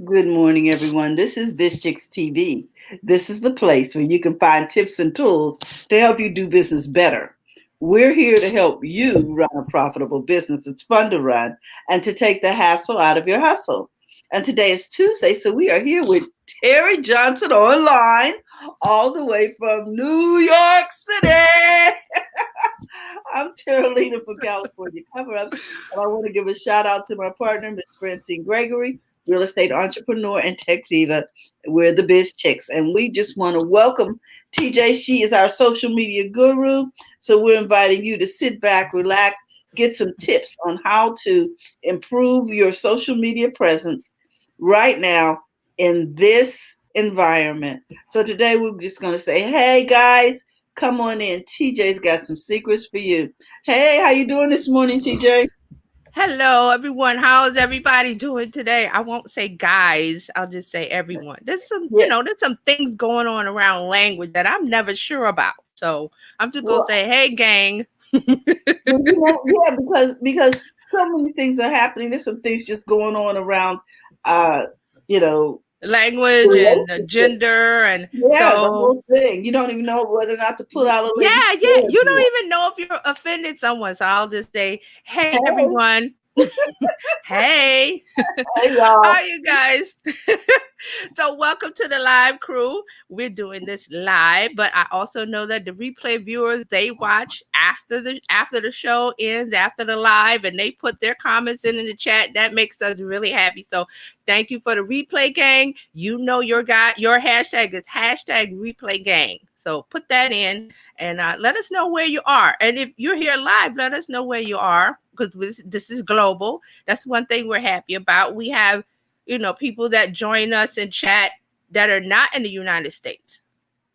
Good morning, everyone. This is Viz TV. This is the place where you can find tips and tools to help you do business better. We're here to help you run a profitable business. It's fun to run and to take the hassle out of your hustle. And today is Tuesday, so we are here with Terry Johnson online, all the way from New York City. I'm Terralina from California Cover Ups, and I want to give a shout out to my partner, Miss Francine Gregory, real estate entrepreneur and tech diva. We're the Biz Chicks, and we just want to welcome TJ. She is our social media guru, so we're inviting you to sit back, relax, get some tips on how to improve your social media presence right now in this environment. So today we're just going to say, hey guys, come on in. TJ's got some secrets for you. Hey, how you doing this morning, TJ? Hello, everyone. How's everybody doing today? I won't say guys. I'll just say everyone. There's some, Yeah. there's some things going on around language that I'm never sure about. So I'm just gonna Well, say, hey, gang. yeah, because so many things are happening. There's some things just going on around, uh, you know, Language and relationship. gender, and Yeah, the so whole thing. You don't even know whether or not to pull out a lady's yeah. hair. You don't even know if you're offended someone. So I'll just say, hey, Hey, everyone. Hey. hey, y'all. Hi, you guys. So, welcome to the live crew. We're doing this live, but I also know that the replay viewers they watch after the show ends, after the live, and they put their comments in the chat. That makes us really happy. So, thank you for the replay gang. You know your hashtag is hashtag replay gang. So put that in and let us know where you are. And if you're here live, let us know where you are because this is global. That's one thing we're happy about. We have, people that join us in chat that are not in the United States.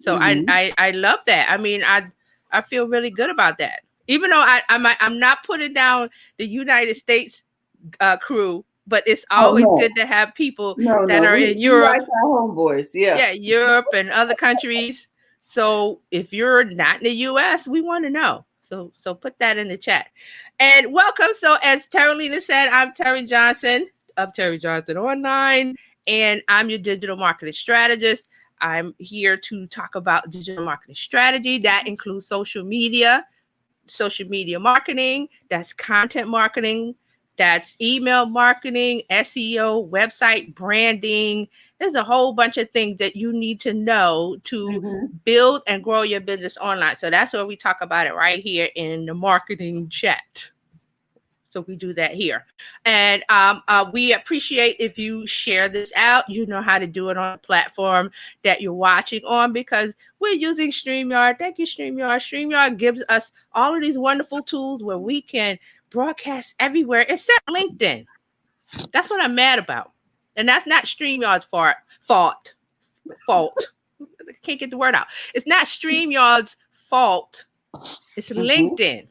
So Mm-hmm. I love that. I mean, I feel really good about that. Even though I'm not putting down the United States crew, but it's Oh always no, good to have people no. that are in We Europe, like our homeboys. Yeah. yeah, Europe and other countries. So if you're not in the US, we want to know. So put that in the chat. And welcome. So as Terralina said, I'm Terry Johnson of Terry Johnson Online, and I'm your digital marketing strategist. I'm here to talk about digital marketing strategy. That includes social media marketing, that's content marketing, that's email marketing, SEO, website branding. There's a whole bunch of things that you need to know to Mm-hmm. build and grow your business online. So that's where we talk about it right here in the marketing chat. So we do that here. And we appreciate if you share this out. You know how to do it on a platform that you're watching on because we're using StreamYard. Thank you, StreamYard. StreamYard gives us all of these wonderful tools where we can broadcast everywhere except LinkedIn. That's what I'm mad about. And that's not StreamYard's fault. Fault. I can't get the word out. It's not StreamYard's fault. It's Mm-hmm. LinkedIn.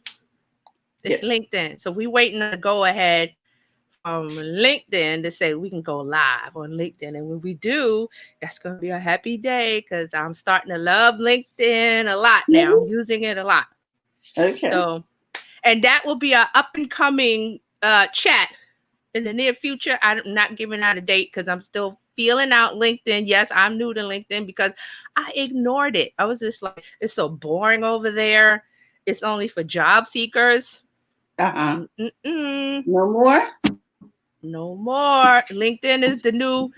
It's Yes. LinkedIn. So we waiting to go ahead LinkedIn to say we can go live on LinkedIn. And when we do, that's going to be a happy day because I'm starting to love LinkedIn a lot now. I'm using it a lot. Okay. So, and that will be a up and coming chat in the near future. I'm not giving out a date because I'm still feeling out LinkedIn. Yes, I'm new to LinkedIn because I ignored it. I was just like, it's so boring over there. It's only for job seekers. Uh-huh. Mm-mm. No more? No more. LinkedIn is the new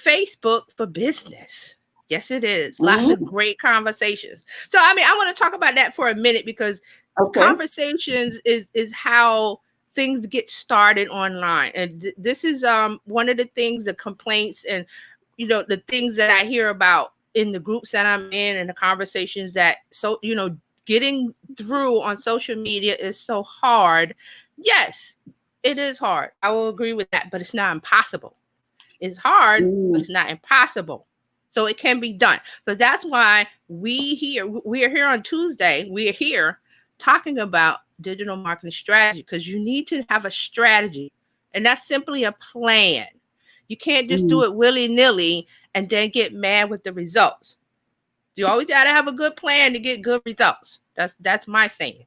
Facebook for business. Yes, it is. Lots of Mm-hmm. great conversations. So, I mean, I want to talk about that for a minute because Okay. conversations is how things get started online, and this is one of the things, the complaints, and the things that I hear about in the groups that I'm in, and the conversations that getting through on social media is so hard. Yes, it is hard. I will agree with that, but it's not impossible. It's hard, but Mm. it's not impossible. So it can be done. So that's why we are here on Tuesday. We are here talking about digital marketing strategy because you need to have a strategy. And that's simply a plan. You can't just do Mm. it willy-nilly and then get mad with the results. You always got to have a good plan to get good results. That's my saying.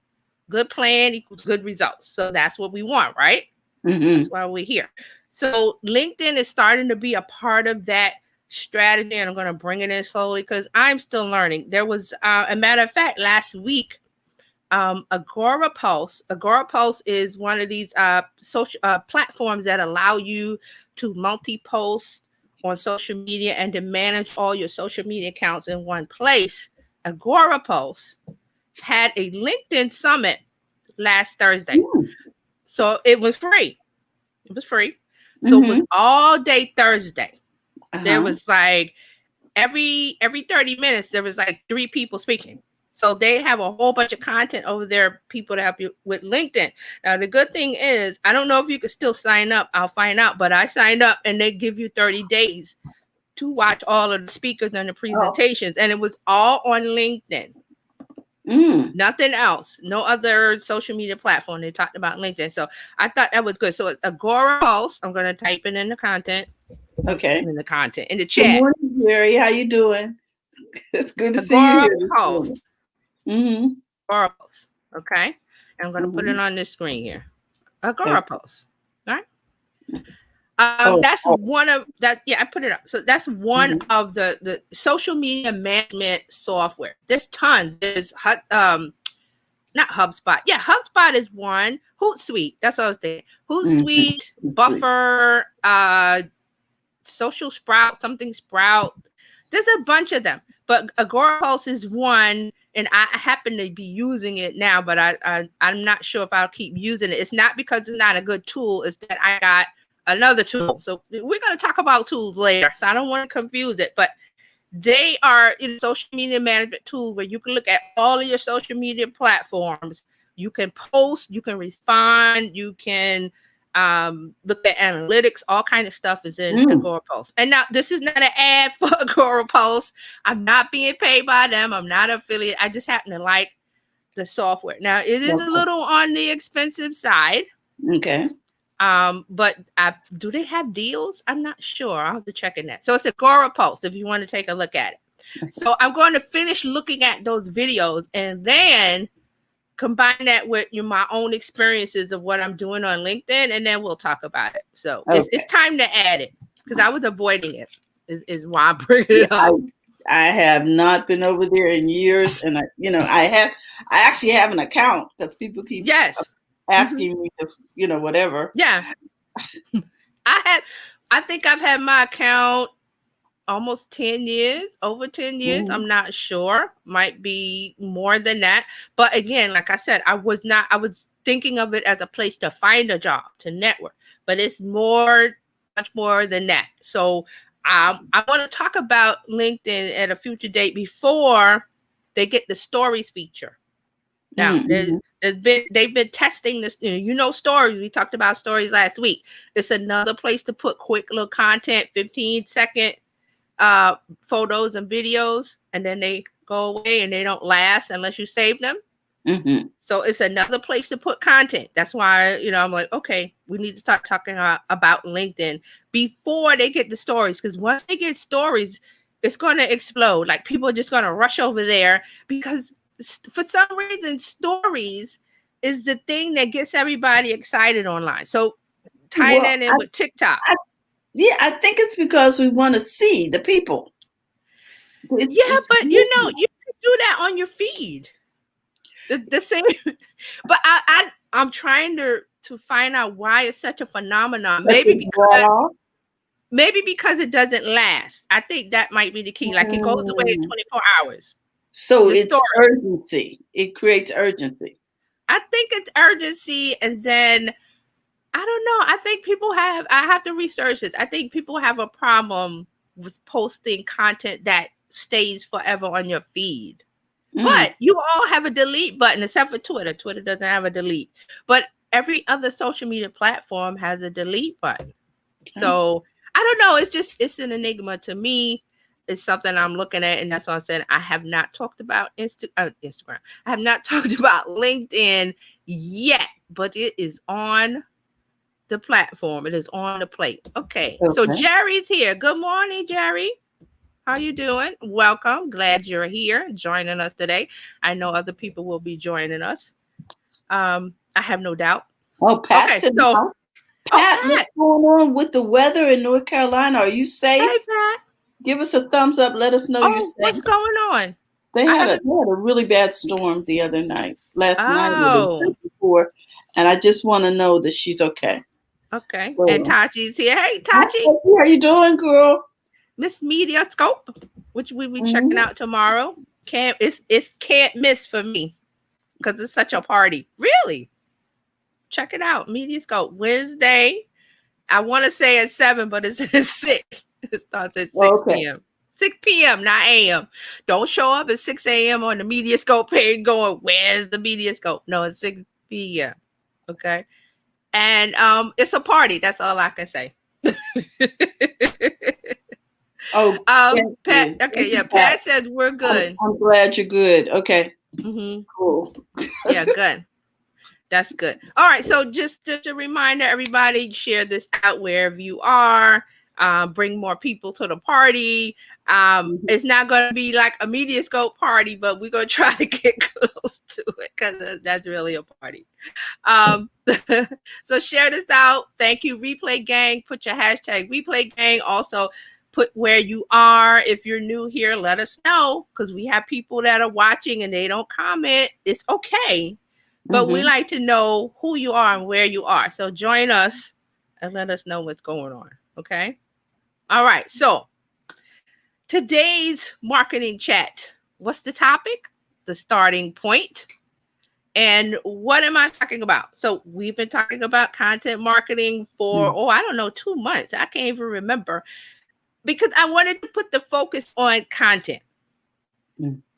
Good plan equals good results. So that's what we want, right? Mm-hmm. That's why we're here. So LinkedIn is starting to be a part of that strategy, and I'm going to bring it in slowly because I'm still learning. There was a matter of fact last week, Agora Pulse. Agora Pulse is one of these social platforms that allow you to multi-post on social media and to manage all your social media accounts in one place. Agora Pulse had a LinkedIn summit last Thursday. So it was free. It was free. So it was all day Thursday. There was like every 30 minutes, there was like 3 people speaking. So they have a whole bunch of content over there, people to help you with LinkedIn. Now, the good thing is, I don't know if you can still sign up. I'll find out. But I signed up and they give you 30 days to watch all of the speakers and the presentations. And it was all on LinkedIn. Nothing else. No other social media platform. They talked about LinkedIn. So I thought that was good. So it's Agora Pulse. I'm going to type it in the content. Okay. In the content. In the chat. Good morning, Jerry. How you doing? It's good to see Agora you. Pulse. Agora Pulse. Okay. I'm going to put it on this screen here. Agora Pulse. All right. That's one of that. Yeah, I put it up. So that's one of the social media management software. There's tons. There's not HubSpot. Yeah, HubSpot is one. Hootsuite. That's what I was thinking. Hootsuite, Buffer, Social Sprout, something Sprout. There's a bunch of them. But Agora Pulse is one, and I happen to be using it now, but I'm not sure if I'll keep using it. It's not because it's not a good tool. It's that I got another tool. So we're going to talk about tools later. So I don't want to confuse it, but they are social media management tools where you can look at all of your social media platforms. You can post, you can respond, you can look at analytics, all kind of stuff is in Agora Pulse. And now this is not an ad for Agora Pulse. I'm not being paid by them. I'm not an affiliate. I just happen to like the software. Now it is a little on the expensive side. Okay. But do they have deals? I'm not sure. I'll have to check in that. So it's Agora Pulse if you want to take a look at it. So I'm going to finish looking at those videos and then combine that with my own experiences of what I'm doing on LinkedIn, and then we'll talk about it. So it's time to add it because I was avoiding it. Is why I'm bringing it up. I have not been over there in years, and I actually have an account because people keep asking me to, whatever. Yeah. I think I've had my account almost 10 years, over 10 years. I'm not sure. Might be more than that. But again, like I said, I was thinking of it as a place to find a job, to network, but it's much more than that. So I want to talk about LinkedIn at a future date before they get the stories feature. Now, they've been testing this, stories. We talked about stories last week. It's another place to put quick little content, 15-second photos and videos, and then they go away and they don't last unless you save them. So it's another place to put content. That's why, I'm like, okay, we need to start talking about LinkedIn before they get the stories. Because once they get stories, it's going to explode. Like people are just going to rush over there because for some reason, stories is the thing that gets everybody excited online. So tying that in with TikTok. I think it's because we want to see the people. But you can do that on your feed. The same. But I'm trying to find out why it's such a phenomenon. Maybe because it doesn't last. I think that might be the key. Like it goes away in 24 hours. So it's urgency. It creates urgency. I think it's urgency, and then I don't know. I think I have to research it. I think people have a problem with posting content that stays forever on your feed. But you all have a delete button, except for Twitter. Twitter doesn't have a delete. But every other social media platform has a delete button. So I don't know. It's an enigma to me. It's something I'm looking at, and that's what I'm saying. I have not talked about Instagram. I have not talked about LinkedIn yet, but it is on the platform. It is on the plate. Okay. So Jerry's here. Good morning, Jerry. How you doing? Welcome. Glad you're here joining us today. I know other people will be joining us. I have no doubt. Oh, Pat's Pat, what's Pat. going on with the weather in North Carolina? Are you safe? Hey, Pat. Give us a thumbs up. Let us know you're Oh, what's safe. going on? They I had haven't. a really bad storm the other night, last night or the Oh, night before, and I just want to know that she's okay. okay. And So, Tachi's here. Hey, hi, Tachi. Becky, how you doing, girl? Miss Media Scope, which we be checking Mhm. out tomorrow. It's can't miss for me because it's such a party. Really, check it out. Media Scope Wednesday. I want to say at 7, but it's at 6. It starts at 6 Okay. p.m. 6 p.m., not a.m. Don't show up at 6 a.m. on the Media Scope page going, where's the Media Scope? No, it's 6 p.m. Okay. And it's a party. That's all I can say. Oh, thank Pat, you. okay, Thank yeah, you, Pat. Pat says we're good. I'm glad you're good. Okay, Mm-hmm. cool. Yeah, good. That's good. All right. So just a reminder, everybody, share this out wherever you are. Bring more people to the party. It's not going to be like a Media Scope party, but we're going to try to get close to it because that's really a party. So share this out. Thank you, Replay Gang. Put your hashtag Replay Gang. Also, put where you are. If you're new here, let us know because we have people that are watching and they don't comment. It's okay. But we like to know who you are and where you are. So join us and let us know what's going on. Okay. All right. So today's marketing chat. What's the topic? The starting point. And what am I talking about? So we've been talking about content marketing for, I don't know, 2 months. I can't even remember because I wanted to put the focus on content.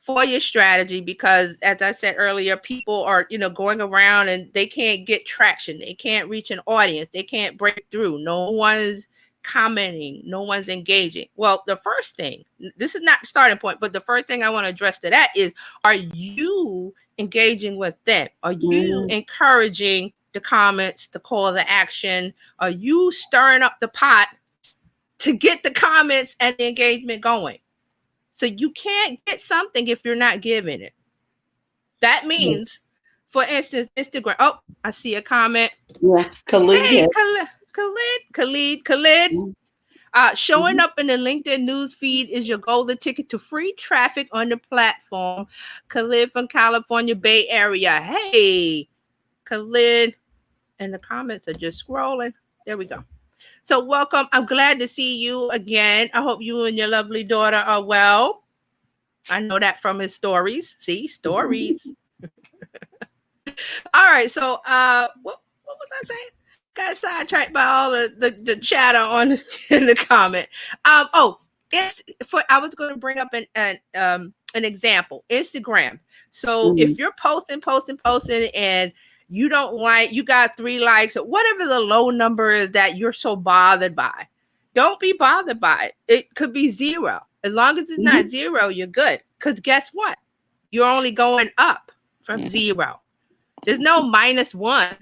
For your strategy, because as I said earlier, people are going around and they can't get traction, they can't reach an audience, they can't break through, no one's commenting, no one's engaging. Well, the first thing, this is not the starting point, but the first thing I want to address to that is, are you engaging with them? Are you encouraging the comments, the call to action? Are you stirring up the pot to get the comments and the engagement going? So you can't get something if you're not giving it. That means, for instance, Instagram. Oh, I see a comment. Yeah, Khalid. Hey, Khalid. Showing up in the LinkedIn news feed is your golden ticket to free traffic on the platform. Khalid from California Bay Area. Hey, Khalid. And the comments are just scrolling. There we go. So welcome. I'm glad to see you again. I hope you and your lovely daughter are well. I know that from his stories. See, stories. All right. So what was I saying? Got sidetracked by all the chatter on in the comment. It's for I was going to bring up an example. Instagram. So if you're posting and you don't like, you got 3 likes or whatever the low number is that you're so bothered by, don't be bothered by it. It could be 0. As long as it's not 0, you're good. Because guess what? You're only going up from 0. There's no -1.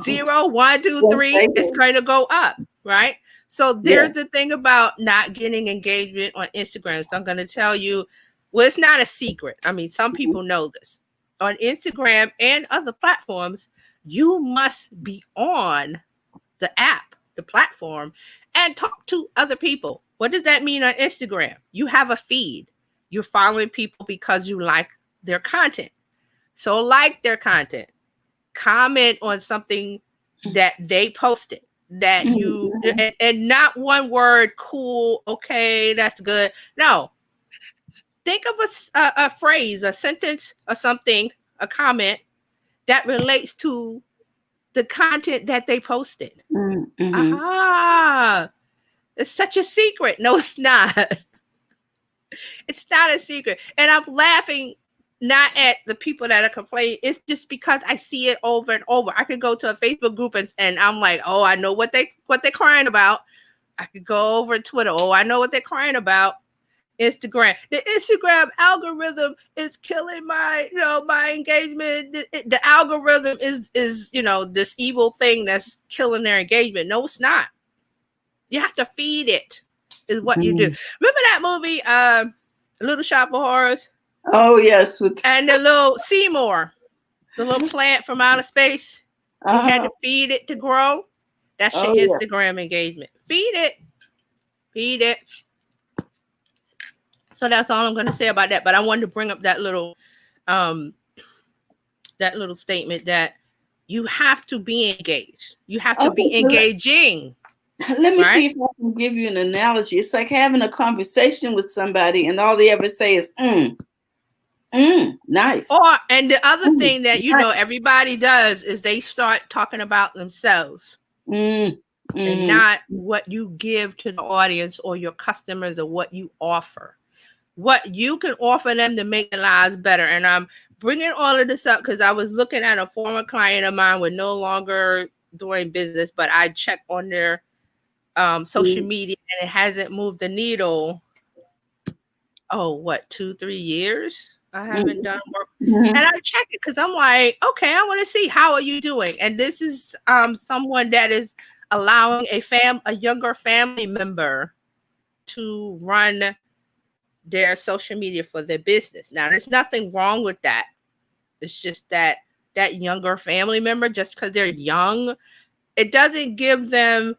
0, 1, 2, 3. It's going to go up, right? So there's the thing about not getting engagement on Instagram. So I'm going to tell you, well, it's not a secret. I mean, some people know this. On Instagram and other platforms, you must be on the app, the platform, and talk to other people. What does that mean on Instagram? You have a feed. You're following people because you like their content. So like their content. Comment on something that they posted that you and not one word, cool, okay, that's good. No. Think of a phrase, a sentence, or something, a comment that relates to the content that they posted. Aha. It's such a secret. No, it's not. It's not a secret. And I'm laughing not at the people that are complaining. It's just because I see it over and over. I could go to a Facebook group and I'm like, oh, I know what they're crying about. I could go over to Twitter. Oh, I know what they're crying about. Instagram. The Instagram algorithm is killing my, my engagement. The algorithm is, this evil thing that's killing their engagement. No, it's not. You have to feed it, is what you do. Remember that movie, Little Shop of Horrors? Oh, yes. And the little Seymour, the little plant from outer space. You had Uh-huh. to feed it to grow. That's your Oh yeah. Instagram engagement. Feed it. Feed it. So that's all I'm going to say about that. But I wanted to bring up um, that little statement that you have to be engaged. You have to be Okay, so engaging, let me right? see if I can give you an analogy. It's like having a conversation with somebody and all they ever say is nice. And the other thing that Nice. everybody does is they start talking about themselves Mm, and mm, not what you give to the audience or your customers or what you offer. What you can offer them to make their lives better. And I'm bringing all of this up because I was looking at a former client of mine with no longer doing business, but I checked on their social mm, media and it hasn't moved the needle. Oh, what, 2-3 years? I haven't done work. mm, And I check it because I'm like, okay, I want to see how are you doing. And this is someone that is allowing a younger family member to run their social media for their business. Now, there's nothing wrong with that. It's just that younger family member, just because they're young, it doesn't give them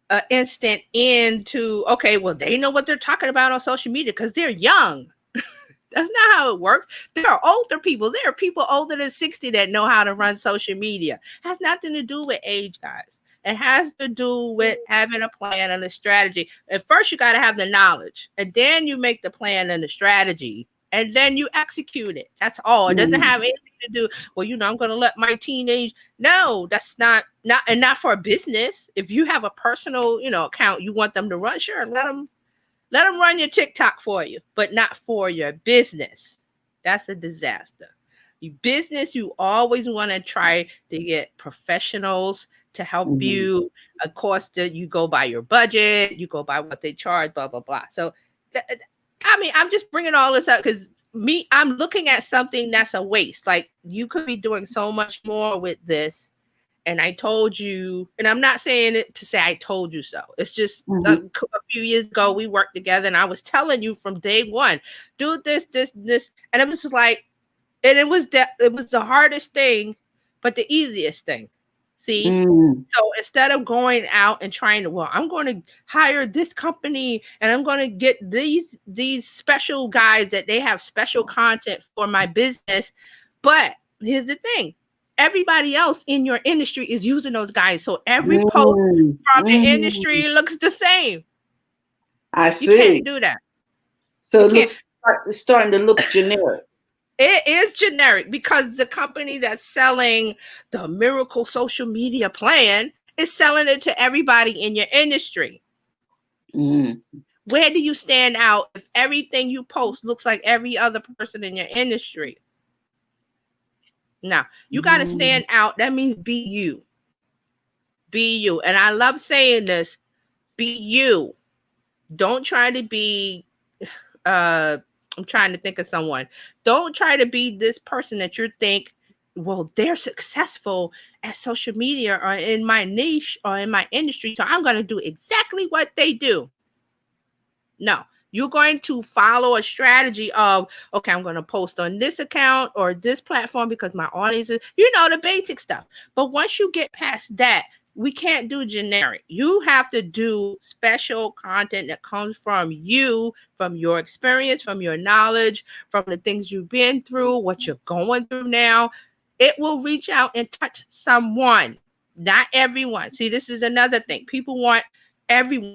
an instant into, okay, well, they know what they're talking about on social media because they're young. That's not how it works. There are older people. There are people older than 60 that know how to run social media. It has nothing to do with age, guys. It has to do with having a plan and a strategy. At first, you got to have the knowledge, and then you make the plan and the strategy, and then you execute it. That's all. It doesn't have anything to do. Well, I'm going to let my teenage. No, that's not for a business. If you have a personal, account, you want them to run. Sure, let them run your TikTok for you, but not for your business. That's a disaster. Your business, you always want to try to get professionals to help you. Of course, you go by your budget, you go by what they charge, blah, blah, blah. So, I'm just bringing all this up because I'm looking at something that's a waste. Like, you could be doing so much more with this. And I told you, and I'm not saying it to say I told you so. It's just a few years ago we worked together, and I was telling you from day one, do this, and it was like, and it was the hardest thing, but the easiest thing. See, so instead of going out and trying to, well, I'm going to hire this company, and I'm going to get these special guys that they have special content for my business, but here's the thing. Everybody else in your industry is using those guys. So every post from the industry looks the same. I You see. can't do that. So it's starting to look generic. It is generic because the company that's selling the miracle social media plan is selling it to everybody in your industry. Where do you stand out if everything you post looks like every other person in your industry? Now, you got to stand out. That means be you. Be you. And I love saying this. Be you. Don't try to be, I'm trying to think of someone. Don't try to be this person that you think, well, they're successful at social media or in my niche or in my industry, so I'm going to do exactly what they do. No. You're going to follow a strategy of, okay, I'm going to post on this account or this platform because my audience is, the basic stuff. But once you get past that, we can't do generic. You have to do special content that comes from you, from your experience, from your knowledge, from the things you've been through, what you're going through now. It will reach out and touch someone, not everyone. See, this is another thing. People want everyone.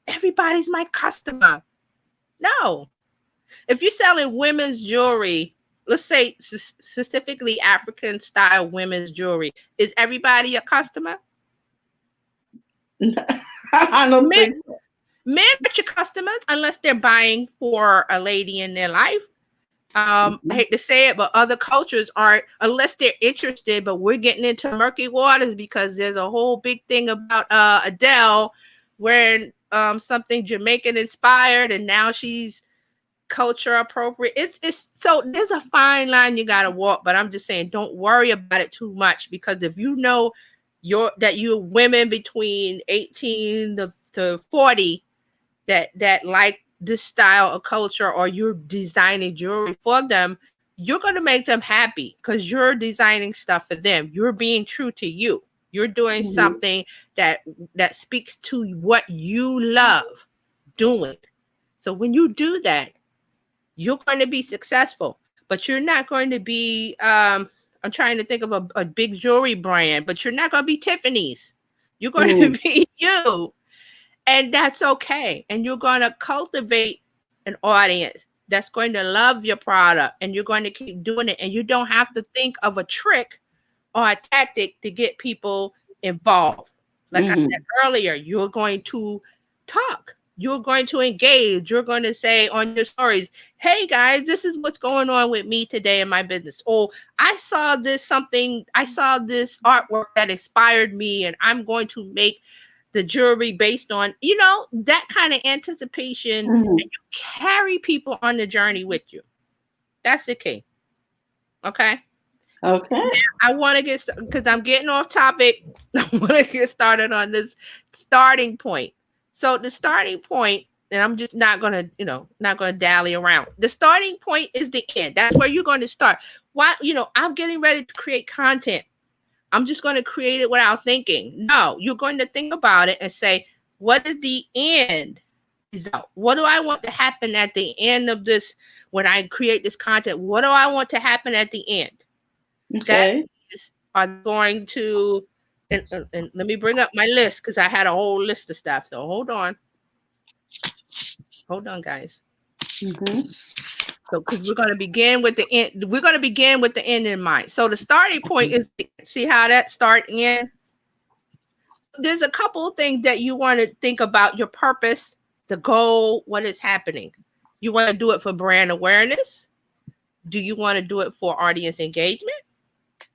Everybody's my customer. No. If you're selling women's jewelry, let's say specifically African style women's jewelry, is everybody a customer? I don't think so. Men are your customers unless they're buying for a lady in their life. I hate to say it, but other cultures aren't, unless they're interested. But we're getting into murky waters because there's a whole big thing about Adele wearing something Jamaican inspired, and now she's culture appropriate. It's so there's a fine line you got to walk, but I'm just saying don't worry about it too much, because if you know you're women between 18 to 40 that like this style of culture, or you're designing jewelry for them, you're going to make them happy because you're designing stuff for them. You're being true to you. You're doing something that speaks to what you love doing. So when you do that, you're going to be successful, but you're not going to be I'm trying to think of a big jewelry brand, but you're not going to be Tiffany's. You're going to be you. And that's okay. And you're going to cultivate an audience that's going to love your product, and you're going to keep doing it. And you don't have to think of a trick or a tactic to get people involved. Like I said earlier, you're going to talk. You're going to engage. You're going to say on your stories, hey guys, this is what's going on with me today in my business. Oh, I saw this artwork that inspired me, and I'm going to make the jewelry based on, that kind of anticipation. And you carry people on the journey with you. That's the key. Okay. Okay. Now, I want to get, because I'm getting off topic. I want to get started on this starting point. So the starting point, and I'm just not going to dally around. The starting point is the end. That's where you're going to start. Why, I'm getting ready to create content. I'm just going to create it without thinking. No, you're going to think about it and say, what is the end result? What do I want to happen at the end of this when I create this content? What do I want to happen at the end? Okay. That are going to, and let me bring up my list because I had a whole list of stuff. So hold on, guys. So, because we're going to begin with the end. We're going to begin with the end in mind. So the starting point is, see how that start end. There's a couple of things that you want to think about: your purpose, the goal, what is happening. You want to do it for brand awareness. Do you want to do it for audience engagement?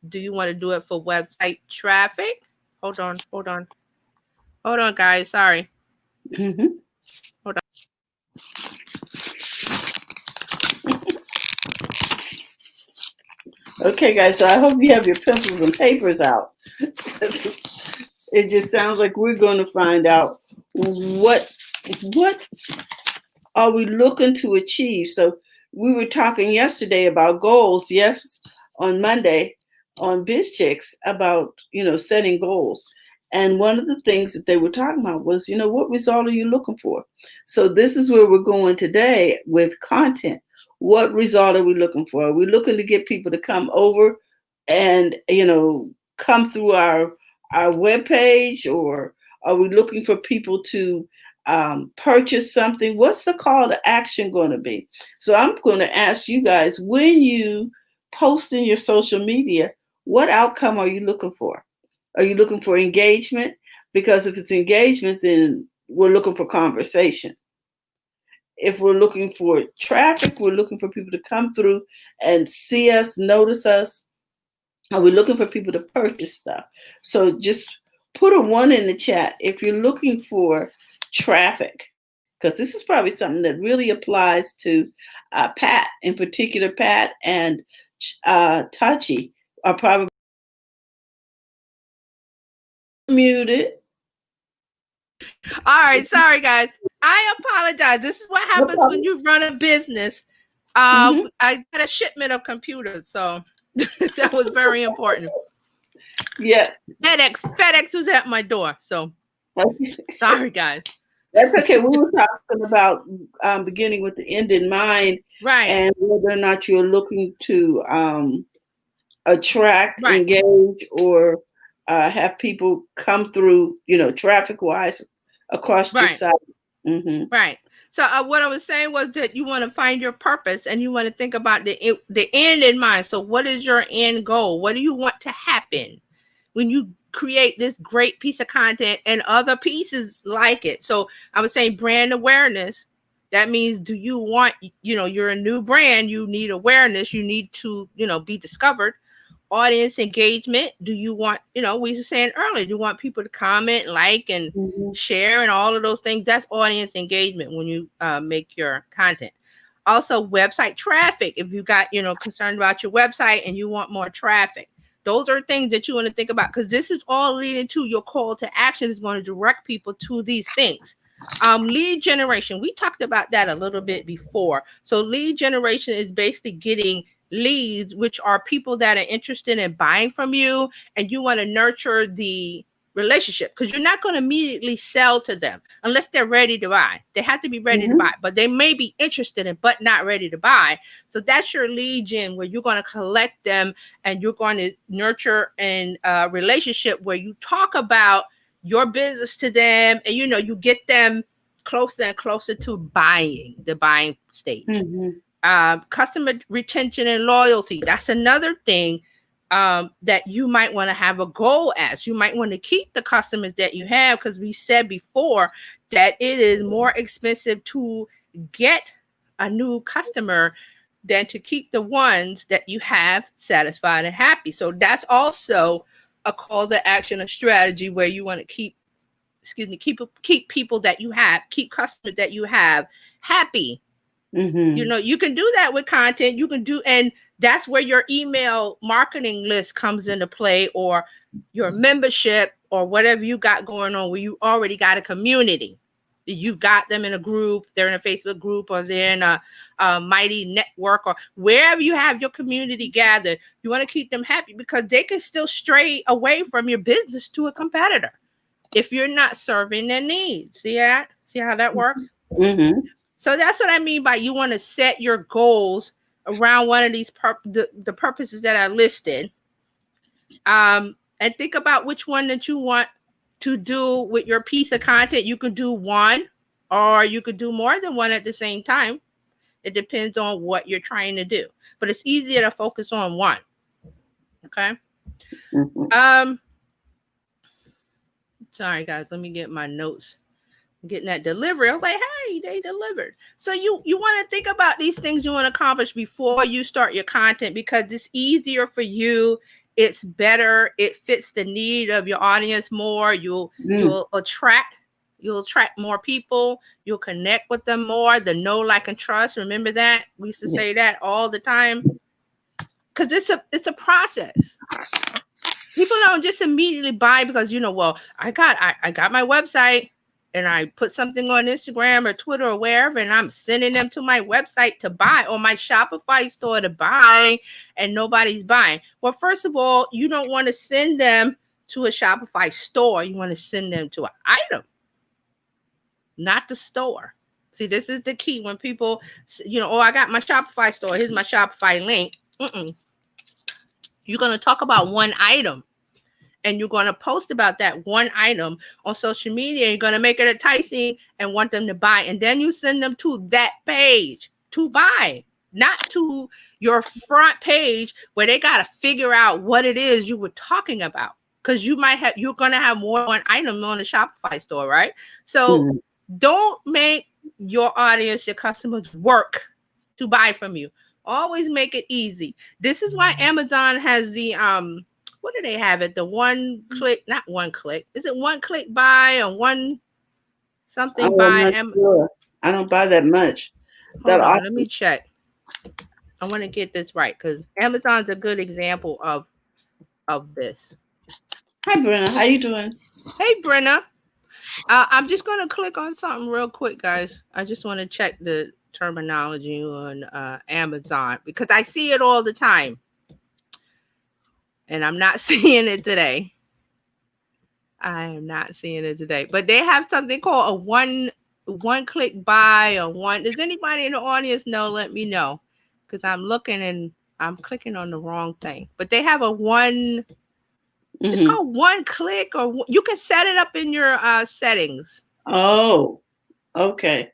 Do you want to do it for website traffic? Hold on, guys. Sorry. Hold on. Okay, guys, so I hope you have your pencils and papers out. It just sounds like we're going to find out what are we looking to achieve. So we were talking yesterday about goals, yes, on Monday on BizChicks about, setting goals. And one of the things that they were talking about was, what result are you looking for? So this is where we're going today with content. What result are we looking for? Are we looking to get people to come over and, come through our webpage, or are we looking for people to purchase something? What's the call to action going to be? So I'm going to ask you guys, when you post in your social media, what outcome are you looking for? Are you looking for engagement? Because if it's engagement, then we're looking for conversation. If we're looking for traffic, we're looking for people to come through and see us, notice us. Are we looking for people to purchase stuff? So just put a 1 in the chat if you're looking for traffic, because this is probably something that really applies to Pat, in particular. Pat and Tachi are probably muted. All right, sorry guys. I apologize. This is what happens when you run a business. I got a shipment of computers, so that was very important. Yes. FedEx was at my door, so sorry guys. That's okay. We were talking about beginning with the end in mind, right? And whether or not you're looking to attract, engage, or have people come through, traffic-wise across your site. Right. So what I was saying was that you want to find your purpose, and you want to think about the end in mind. So what is your end goal? What do you want to happen when you create this great piece of content and other pieces like it? So I was saying brand awareness. That means, do you want, you're a new brand, you need awareness, you need to, be discovered. Audience engagement. Do you want, we were saying earlier, do you want people to comment, like, and share, and all of those things? That's audience engagement when you make your content. Also, website traffic. If you got, concerned about your website and you want more traffic, those are things that you want to think about, because this is all leading to your call to action is going to direct people to these things. Lead generation. We talked about that a little bit before. So lead generation is basically getting leads, which are people that are interested in buying from you, and you want to nurture the relationship, because you're not going to immediately sell to them unless they're ready to buy. They have to be ready to buy, but they may be interested in but not ready to buy. So that's your lead gen, where you're going to collect them and you're going to nurture a relationship where you talk about your business to them, and you get them closer and closer to the buying stage. Customer retention and loyalty, that's another thing that you might want to have a goal as. You might want to keep the customers that you have, because we said before that it is more expensive to get a new customer than to keep the ones that you have satisfied and happy. So that's also a call to action, a strategy where you want to keep people that you have, keep customers that you have happy. You can do that with content. And that's where your email marketing list comes into play, or your membership, or whatever you got going on, where you already got a community. You've got them in a group, they're in a Facebook group, or they're in a Mighty network, or wherever you have your community gathered. You want to keep them happy, because they can still stray away from your business to a competitor if you're not serving their needs. See that? See how that works? So that's what I mean by you want to set your goals around one of these the purposes that I listed, and think about which one that you want to do with your piece of content. You could do one, or you could do more than one at the same time. It depends on what you're trying to do, but it's easier to focus on one. Okay. Sorry guys, let me get my notes. Getting that delivery, I was like, hey, they delivered. So you want to think about these things you want to accomplish before you start your content, because it's easier for you. It's better. It fits the need of your audience more. You'll attract more people. You'll connect with them more. The know, like, and trust. Remember that? We used to say that all the time, because it's a process. People don't just immediately buy because well, I got my website, and I put something on Instagram or Twitter or wherever, and I'm sending them to my website to buy, or my Shopify store to buy, and nobody's buying. Well, first of all, you don't want to send them to a Shopify store. You want to send them to an item, not the store. See, this is the key. When people, I got my Shopify store. Here's my Shopify link. You're going to talk about one item. And you're going to post about that one item on social media. You're going to make it enticing and want them to buy. And then you send them to that page to buy, not to your front page where they got to figure out what it is you were talking about. Because you're going to have more than one item on the Shopify store, right? So don't make your audience, your customers, work to buy from you. Always make it easy. This is why Amazon has the what do they have it? The one click, not one click. Is it one click buy or one something buy? Sure. I don't buy that much. Hold on, let me check. I want to get this right, because Amazon's a good example of this. Hi, Brenna. How you doing? Hey, Brenna. I'm just going to click on something real quick, guys. I just want to check the terminology on Amazon, because I see it all the time. And I'm not seeing it today. I am not seeing it today. But they have something called a one click buy, or one. Does anybody in the audience know? Let me know. Because I'm looking and I'm clicking on the wrong thing. But they have a one. It's called one click, or you can set it up in your settings. Oh, okay.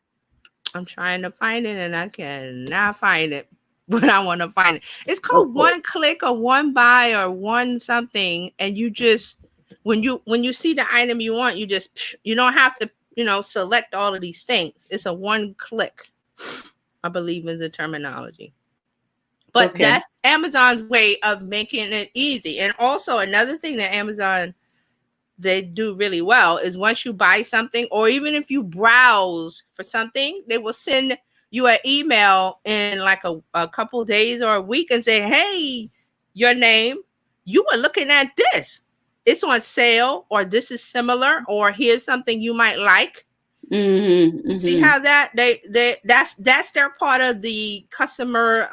I'm trying to find it and I cannot find it. But I want to find it. It's called one click, or one buy, or one something. And you just, when you see the item you want, you don't have to, select all of these things. It's a one click, I believe, is the terminology. But that's Amazon's way of making it easy. And also another thing that Amazon, they do really well is once you buy something, or even if you browse for something, they will send you an email in like a couple days or a week and say, hey, your name, you were looking at this. It's on sale, or this is similar, or here's something you might like. See how that that's their part of the customer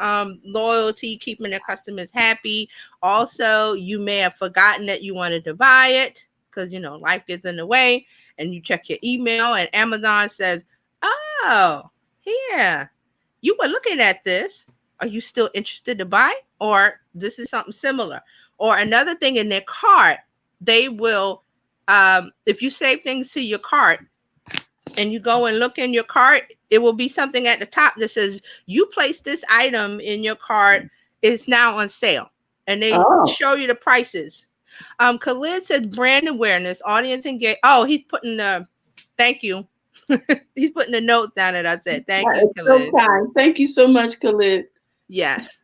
loyalty, keeping their customers happy. Also, you may have forgotten that you wanted to buy it because life gets in the way, and you check your email, and Amazon says, "Oh, here, you were looking at this. Are you still interested to buy? Or this is something similar?" Or another thing in their cart, they will, if you save things to your cart and you go and look in your cart, it will be something at the top that says, "You placed this item in your cart. It's now on sale." And they show you the prices. Khalid said brand awareness, audience engagement. Oh, he's putting the thank you. He's putting the notes down that I said. Thank you, Khalid. So kind. Thank you so much, Khalid. Yes.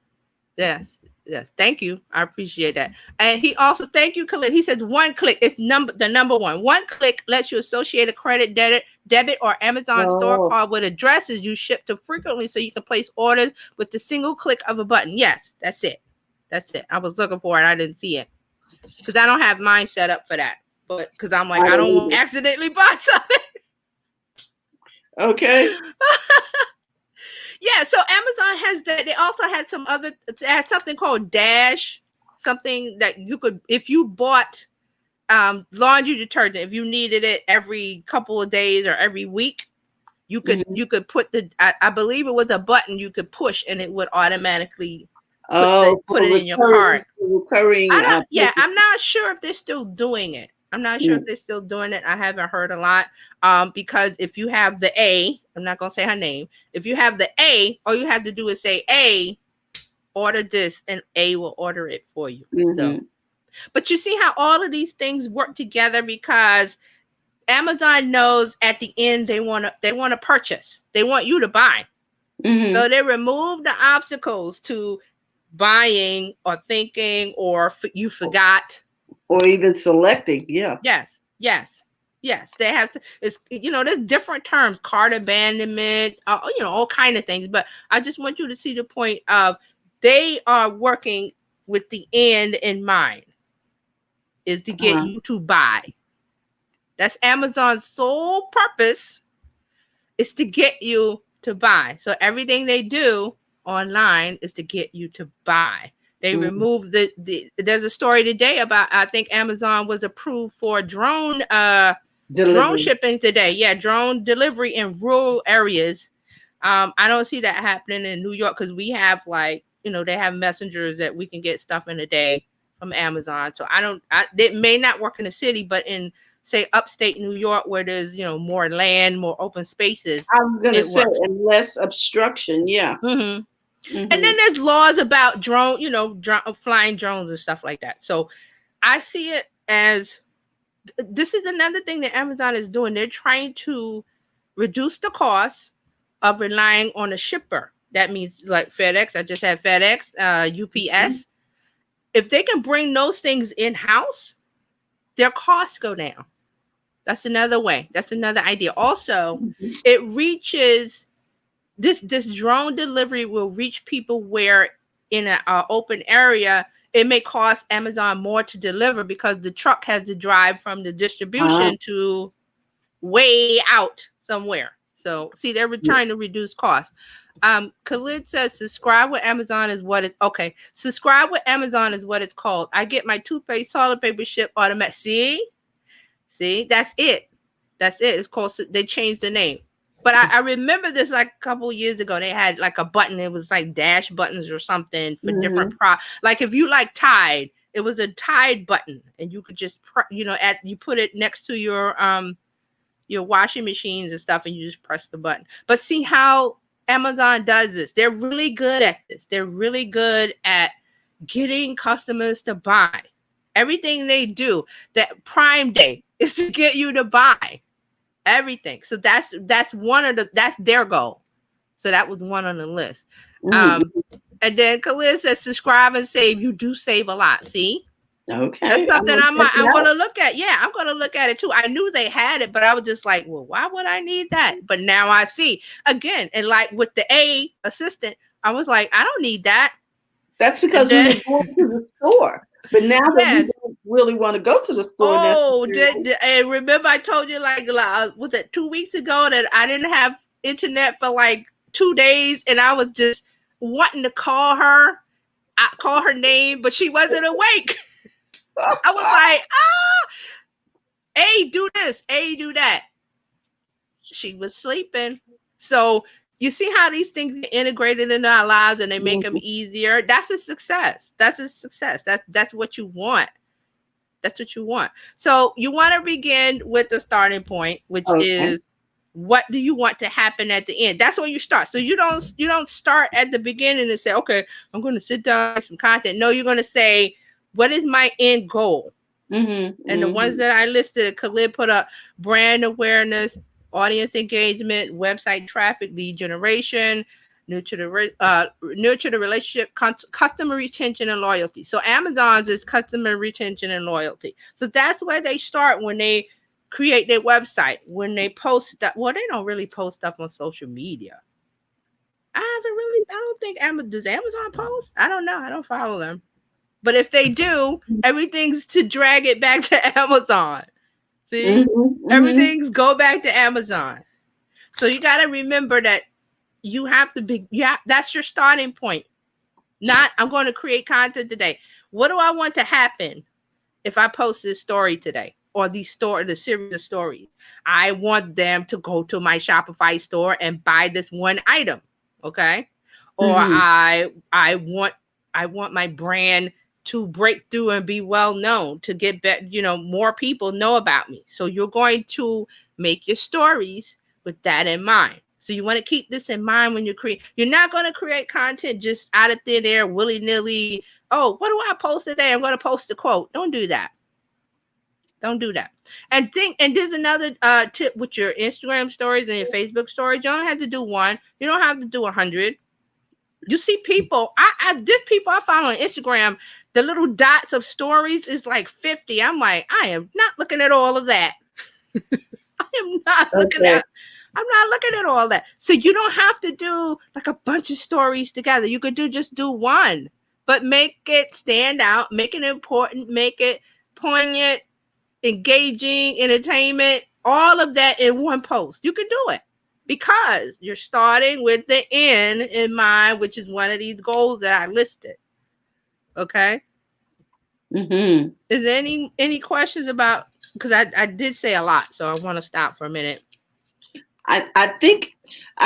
Thank you. I appreciate that. And he also, thank you, Khalid. He says one click is the number one. One click lets you associate a credit, debit, or Amazon store card with addresses you ship to frequently, so you can place orders with the single click of a button. Yes, that's it. I was looking for it. I didn't see it because I don't have mine set up for that. But because I'm like, I don't want to accidentally buy something. Okay. Yeah, so Amazon has that. They also had something called Dash, something that you could, if you bought laundry detergent, if you needed it every couple of days or every week, you could put I believe it was a button you could push, and it would automatically put it in your cart. I'm not sure if they're still doing it. I haven't heard a lot. Because if you have the A, I'm not gonna say her name. If you have the A, all you have to do is say, "A, order this," and A will order it for you. So, but you see how all of these things work together, because Amazon knows at the end they want to purchase. They want you to buy. So they remove the obstacles to buying or thinking or you forgot. Or even selecting. Yeah. Yes. They have to. It's there's different terms, cart abandonment, all kind of things. But I just want you to see the point of they are working with the end in mind, is to get you to buy. That's Amazon's sole purpose, is to get you to buy. So everything they do online is to get you to buy. They removed there's a story today about, I think Amazon was approved for drone shipping today. Yeah, drone delivery in rural areas. I don't see that happening in New York because we have they have messengers that we can get stuff in a day from Amazon. So it may not work in the city, but in say upstate New York, where there's more land, more open spaces, I'm gonna say, and less obstruction. Yeah. And then there's laws about flying drones and stuff like that. So I see it as, this is another thing that Amazon is doing. They're trying to reduce the cost of relying on a shipper. That means like FedEx. I just had FedEx, UPS. If they can bring those things in-house, their costs go down. That's another way. That's another idea. Also, it reaches... This drone delivery will reach people where in an open area, it may cost Amazon more to deliver because the truck has to drive from the distribution to way out somewhere. So see, they're trying to reduce costs. Khalid says, subscribe with Amazon is what it's okay. Subscribe with Amazon is what it's called. I get my toothpaste, toilet paper shipped automatic. See, that's it. It's called, they changed the name. But I remember this like a couple of years ago. They had like a button. It was like dash buttons or something for different like if you like Tide, it was a Tide button, and you could just you put it next to your washing machines and stuff, and you just press the button. But see how Amazon does this? They're really good at this. They're really good at getting customers to buy. Everything they do, that Prime Day is to get you to buy. Everything. So that's their goal. So that was one on the list. And then Khalid says, subscribe and save. You do save a lot. See? Okay. That's something I'm going to look at. Yeah, I'm going to look at it too. I knew they had it, but I was just like, well, why would I need that? But now I see. Again, and like with the A assistant, I was like, I don't need that. That's because we were going to the store. But now that really want to go to the store. Oh, necessarily. and remember I told you like was it 2 weeks ago that I didn't have internet for like 2 days, and I was just wanting to call her, call her name, but she wasn't awake. I was like, hey, do this, hey, do that. She was sleeping. So you see how these things get integrated into our lives and they make them easier. That's a success. That's a success. That's what you want. That's what you want. So you want to begin with the starting point, which is what do you want to happen at the end? That's where you start. So you don't start at the beginning and say, okay, I'm going to sit down and some content. No, you're going to say, what is my end goal? And the ones that I listed, Khalid put up: brand awareness, audience engagement, website traffic, lead generation, nurture the relationship, customer retention, and loyalty. So Amazon's is customer retention and loyalty. So that's where they start when they create their website, when they post that. Well, they don't really post stuff on social media. I don't think does Amazon post? I don't know. I don't follow them. But if they do, everything's to drag it back to Amazon. See? Everything's go back to Amazon. So you got to remember that you have to be, that's your starting point. Not, I'm going to create content today. What do I want to happen if I post this story today? Or the series of stories? I want them to go to my Shopify store and buy this one item. Okay. Or I want my brand to break through and be well known, to get more people know about me. So you're going to make your stories with that in mind. So you want to keep this in mind when you create. You're not going to create content just out of thin air, willy-nilly. Oh, what do I post today? I'm going to post a quote. Don't do that. Don't do that. And there's another tip with your Instagram stories and your Facebook stories. You don't have to do one. You don't have to do 100. You see people, there's people I follow on Instagram, the little dots of stories is like 50. I'm like, I am not looking at all of that. I'm not looking at all that. So you don't have to do like a bunch of stories together. You could just do one, but make it stand out, make it important, make it poignant, engaging, entertainment, all of that in one post. You can do it. Because you're starting with the end in mind, which is one of these goals that I listed. Okay. Is there any questions about? Because I did say a lot, so I want to stop for a minute. I think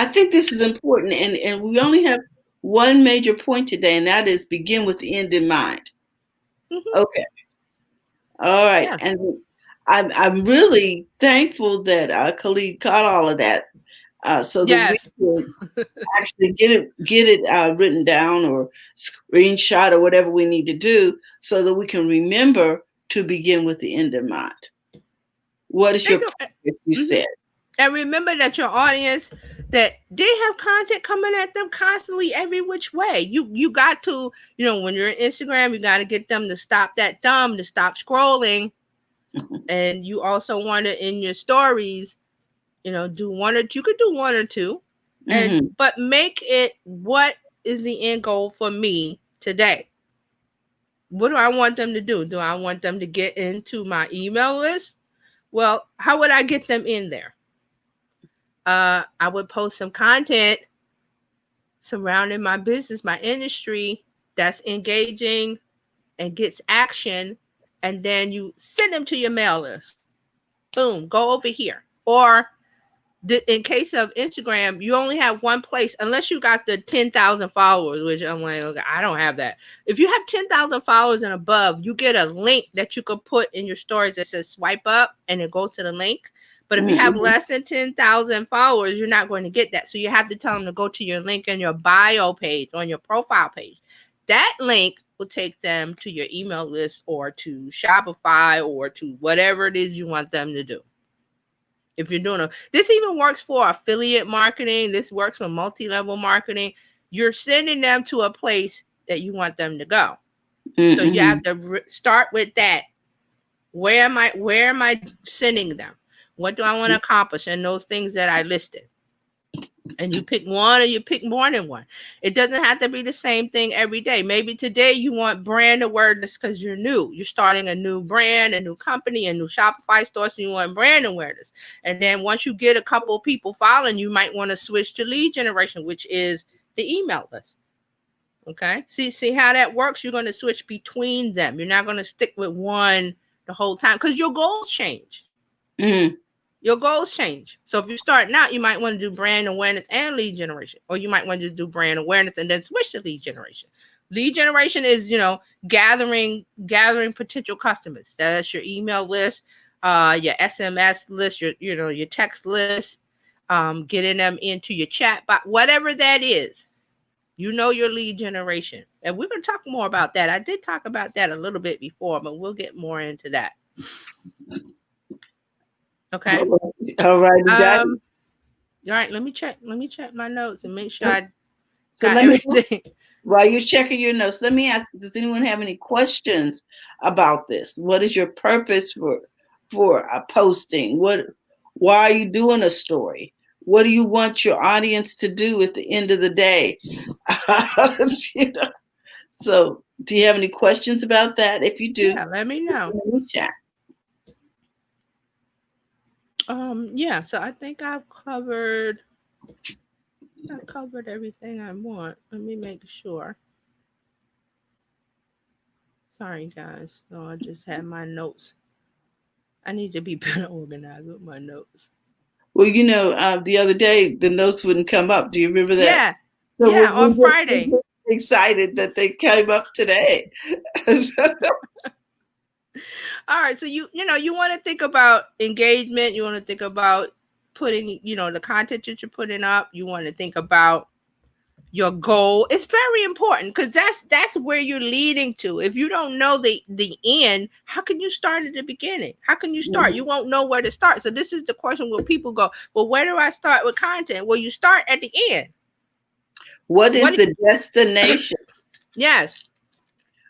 this is important, and we only have one major point today, and that is begin with the end in mind. Okay. All right. Yeah. And I'm really thankful that Khalid caught all of that. So that we can actually get it written down or screenshot or whatever we need to do so that we can remember to begin with the end in mind. What is your point you said? And remember that your audience, that they have content coming at them constantly every which way. You got to, when you're on Instagram, you got to get them to stop that thumb, to stop scrolling. And you also want to, in your stories, do one or two. You could do one or two, but make it, what is the end goal for me today? What do I want them to do? Do I want them to get into my email list? Well, how would I get them in there? I would post some content surrounding my business, my industry, that's engaging and gets action, and then you send them to your mail list. Boom, go over here. Or in case of Instagram, you only have one place, unless you got the 10,000 followers, which I'm like, okay, I don't have that. If you have 10,000 followers and above, you get a link that you could put in your stories that says swipe up and it goes to the link. But if you have less than 10,000 followers, you're not going to get that. So you have to tell them to go to your link in your bio page, on your profile page. That link will take them to your email list or to Shopify or to whatever it is you want them to do. If you're doing this even works for affiliate marketing. This works for multi-level marketing. You're sending them to a place that you want them to go. So you have to start with that. Where am I sending them? What do I want to accomplish? And those things that I listed. And you pick one or you pick more than one. It doesn't have to be the same thing every day. Maybe today you want brand awareness because you're new. You're starting a new brand, a new company, a new Shopify store, so you want brand awareness. And then once you get a couple of people following, you might want to switch to lead generation, which is the email list. Okay. See how that works? You're going to switch between them. You're not going to stick with one the whole time because your goals change. Mm. Your goals change. So if you're starting out, you might want to do brand awareness and lead generation, or you might want to just do brand awareness and then switch to lead generation. Lead generation is, gathering potential customers. That's your email list, your SMS list, your text list, getting them into your chat, but whatever that is, your lead generation. And we're going to talk more about that. I did talk about that a little bit before, but we'll get more into that. Okay. All right. All right. Let me check my notes and make sure I so got everything. While you're checking your notes, let me ask, does anyone have any questions about this? What is your purpose for a posting? Why are you doing a story? What do you want your audience to do at the end of the day? So do you have any questions about that? If you do, yeah, let me know. Chat. Yeah, so I think I've covered everything I want. Let me make sure. Sorry guys. No, I just had my notes. I need to be better organized with my notes. Well, the other day the notes wouldn't come up. Do you remember that? Yeah. So yeah, on Friday. Excited that they came up today. All right, so you want to think about engagement. You want to think about putting, the content that you're putting up. You want to think about your goal. It's very important because that's where you're leading to. If you don't know the end, how can you start at the beginning? How can you start? You won't know where to start. So this is the question where people go, well, where do I start with content? Well, you start at the end. What is the destination? Yes.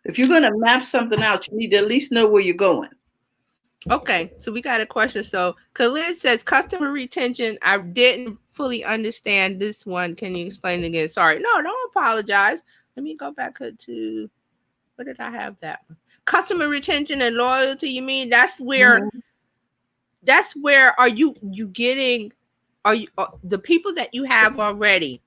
If you're going to map something out, you need to at least know where you're going. Okay, so we got a question. So Khalid says customer retention. I didn't fully understand this one. Can you explain it again? Sorry. No, don't apologize. Let me go back to, where did I have that one? Customer retention and loyalty. You mean that's where are you getting, the people that you have already,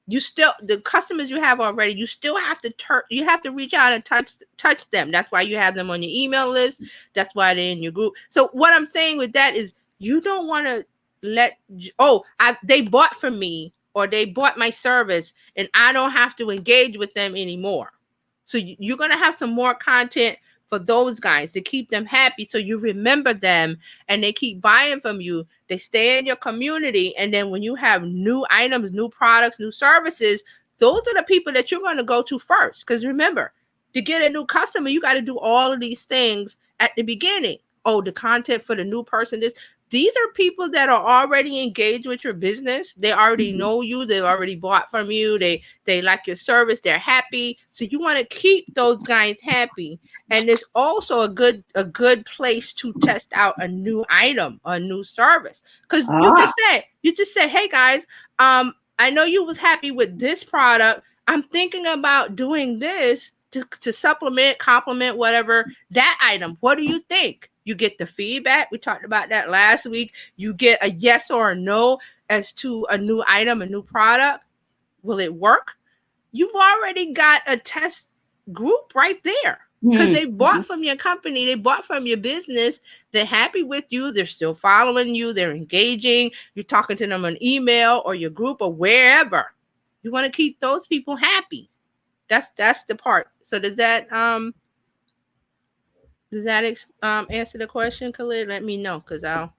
the customers you have already, you still have to reach out and touch them. That's why you have them on your email list. That's why they're in your group. So what I'm saying with that is you don't want to they bought from me or they bought my service and I don't have to engage with them anymore. So you're going to have some more content for those guys to keep them happy, so you remember them and they keep buying from you. They stay in your community, and then when you have new items, new products, new services, those are the people that you're going to go to first. Because remember, to get a new customer, you got to do all of these things at the beginning. Oh, the content for the new person. These are people that are already engaged with your business. They already know you. They've already bought from you. They like your service. They're happy. So you want to keep those guys happy. And it's also a good place to test out a new item, a new service. Because you just said, hey guys, I know you was happy with this product. I'm thinking about doing this to supplement, complement, whatever, that item. What do you think? You get the feedback. We talked about that last week. You get a yes or a no as to a new item, a new product. Will it work? You've already got a test group right there because they bought from your company. They bought from your business. They're happy with you. They're still following you. They're engaging. You're talking to them on email or your group or wherever. You want to keep those people happy. That's the part. So does that answer the question, Khalid? Let me know, because I'll.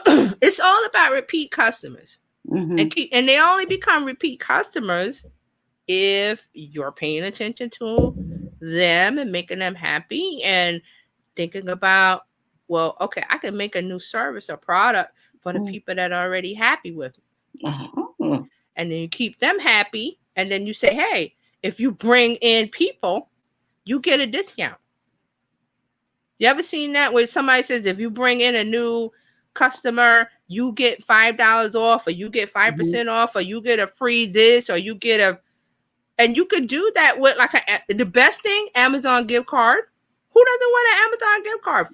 It's all about repeat customers, and they only become repeat customers if you're paying attention to them and making them happy and thinking about, well, okay, I can make a new service or product for the people that are already happy with it. And then you keep them happy, and then you say, hey, if you bring in people, you get a discount. You ever seen that where somebody says, if you bring in a new customer, you get $5 off, or you get 5% off, or you get a free this, or you get a, and you could do that with like the best thing, Amazon gift card. Who doesn't want an Amazon gift card?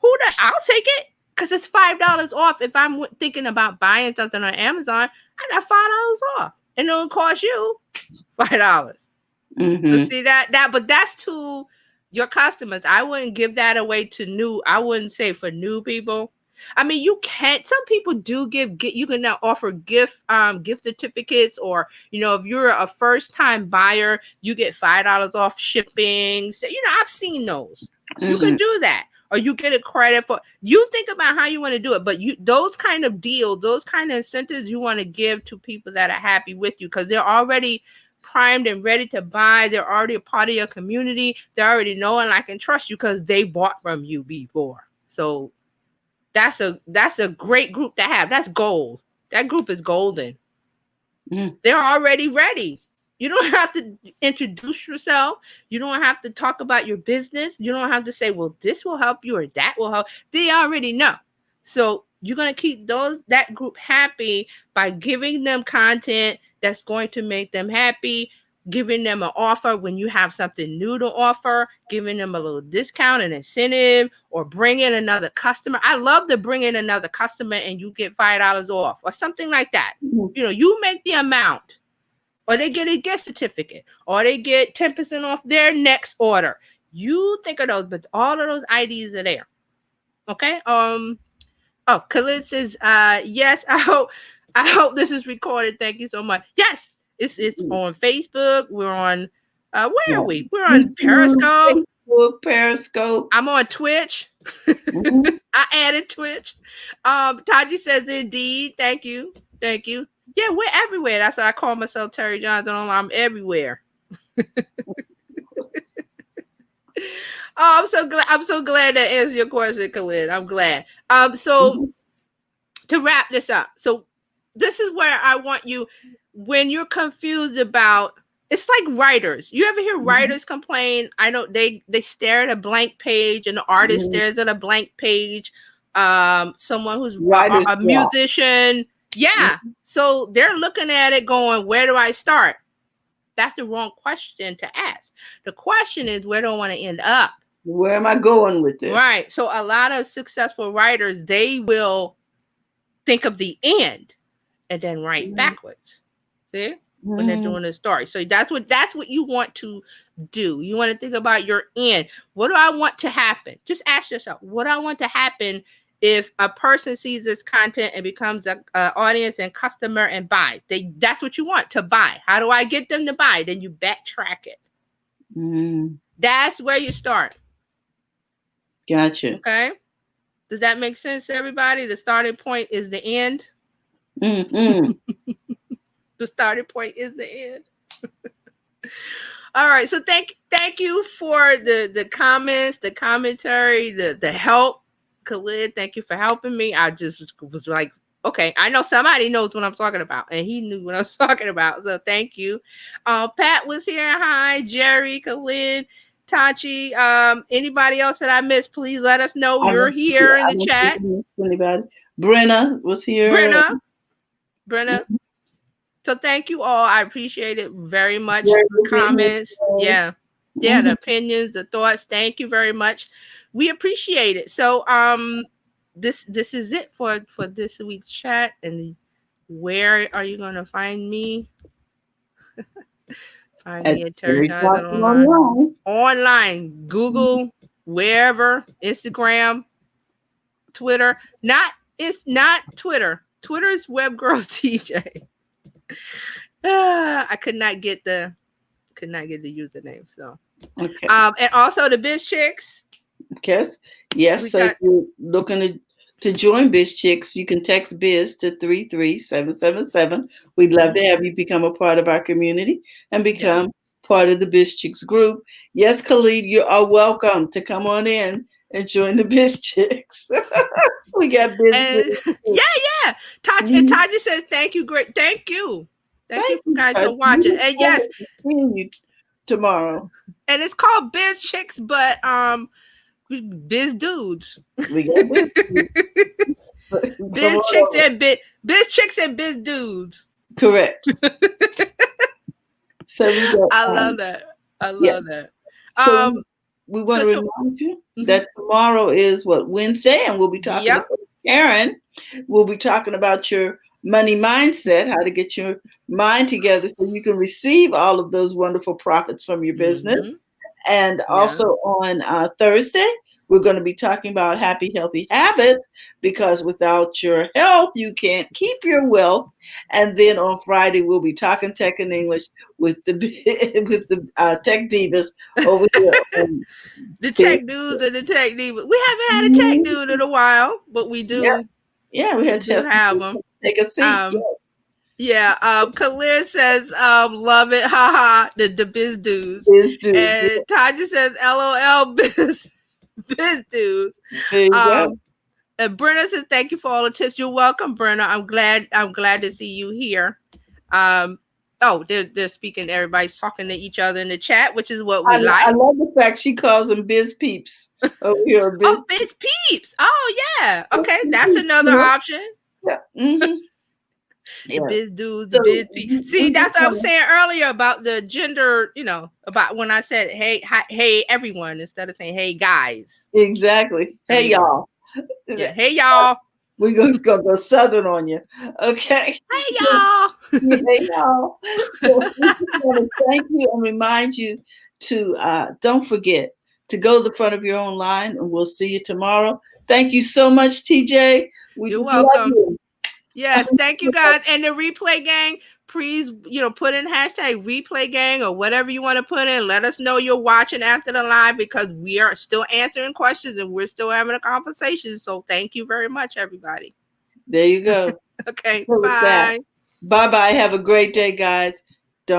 $5. I'll take it because it's $5 off. If I'm thinking about buying something on Amazon, I got $5 off, and it'll cost you $5. So see but that's to your customers. I wouldn't give that away to I wouldn't say for new people. I mean, you can't. Some people do you can now offer gift certificates, or if you're a first time buyer, you get $5 off shipping. So I've seen those. You can do that, or you get a credit for. You think about how you want to do it, but those kind of deals, those kind of incentives, you want to give to people that are happy with you because they're already primed and ready to buy. They're already a part of your community. They already know and like and trust you because they bought from you before. So that's a great group to have. That's gold. That group is golden. They're already ready. You don't have to introduce yourself. You don't have to talk about your business. You don't have to say, well, this will help you or that will help. They already know. So you're going to keep that group happy by giving them content that's going to make them happy, giving them an offer when you have something new to offer, giving them a little discount, an incentive, or bring in another customer. I love to bring in another customer and you get $5 off or something like that. You make the amount, or they get a gift certificate, or they get 10% off their next order. You think of those, but all of those IDs are there. Okay. Khalid says, yes, I hope this is recorded. Thank you so much. Yes, it's on Facebook. We're on where are we? We're on Periscope. Periscope. I'm on Twitch. I added Twitch. Taji says indeed. Thank you. Yeah, we're everywhere. That's why I call myself Terry Johnson. I'm everywhere. I'm so glad that answered your question, Khalid. I'm glad. So to wrap this up, so this is where I want you, when you're confused about, it's like writers. You ever hear writers complain? I know they stare at a blank page, and the artist stares at a blank page. Someone who's a musician. Yeah. So they're looking at it going, where do I start? That's the wrong question to ask. The question is, where do I want to end up? Where am I going with this? Right. So a lot of successful writers, they will think of the end and then write backwards. See? When they're doing the story. So that's what you want to do. You want to think about your end. What do I want to happen? Just ask yourself, what do I want to happen if a person sees this content and becomes an audience and customer and buys? That's what you want to buy. How do I get them to buy? Then you backtrack it. That's where you start. Gotcha. Okay. Does that make sense to everybody? The starting point is the end. The starting point is the end. All right. So thank you for the comments, the commentary, the help. Khalid, thank you for helping me. I just was like, okay, I know somebody knows what I'm talking about, and he knew what I was talking about. So thank you. Pat was here. Hi, Jerry, Khalid, Tachi. Anybody else that I missed, please let us know. You're here in the chat. Anybody? Brenna was here. Brenna. So thank you all. I appreciate it very much. The comments. Yeah. The opinions, the thoughts. Thank you very much. We appreciate it. So this is it for this week's chat. And where are you going to find me? Find me at Terry Johnson online. Google, wherever, Instagram, Twitter. It's not Twitter. Twitter is Web Girls TJ. I could not get the username. So okay. And also the Biz Chicks. Yes. So if you're looking to join Biz Chicks, you can text Biz to 33777. We'd love to have you become a part of our community and become part of the Biz Chicks group. Yes, Khalid, you are welcome to come on in and join the Biz Chicks. We got Biz. Yeah. Taji says thank you. Great. Thank you. Thank you guys for watching. And yes, see you tomorrow. And it's called Biz Chicks, but Biz dudes. We got biz. Biz chicks and biz chicks and biz dudes. Correct. So we got, I love that. I love that. So we want to remind you that tomorrow is Wednesday, and we'll be talking about Karen. We'll be talking about your money mindset, how to get your mind together so you can receive all of those wonderful profits from your business. And also on Thursday, we're going to be talking about happy, healthy habits, because without your health, you can't keep your wealth. And then on Friday, we'll be talking tech and English with the tech divas over here. The tech dudes and the tech divas. We haven't had a tech dude in a while, but we do. Yeah, we had to have them. Take a seat. Khalid says, love it, haha, the biz dudes. Biz dudes. And Taja says, LOL, biz dudes. And Brenna says, thank you for all the tips. You're welcome, Brenna. I'm glad to see you here. They're speaking. Everybody's talking to each other in the chat, which is what we like. I love the fact she calls them biz peeps over here. Biz peeps. Oh yeah. Okay, that's another option. Yeah. Mm-hmm. Biz dudes, biz peeps. See, that's what I was saying earlier about the gender. About when I said hey everyone instead of saying hey guys. Exactly. Hey y'all. Yeah. Hey y'all. We're gonna go Southern on you. Okay. Hey y'all. Hey y'all. So we just want to thank you and remind you to don't forget to go to the front of your own line, and we'll see you tomorrow. Thank you so much, TJ. You're welcome. Yes, thank you guys. And the replay gang, please, put in hashtag replay gang or whatever you want to put in. Let us know you're watching after the live, because we are still answering questions and we're still having a conversation. So thank you very much, everybody. There you go. Okay, bye. Bye-bye. Have a great day, guys.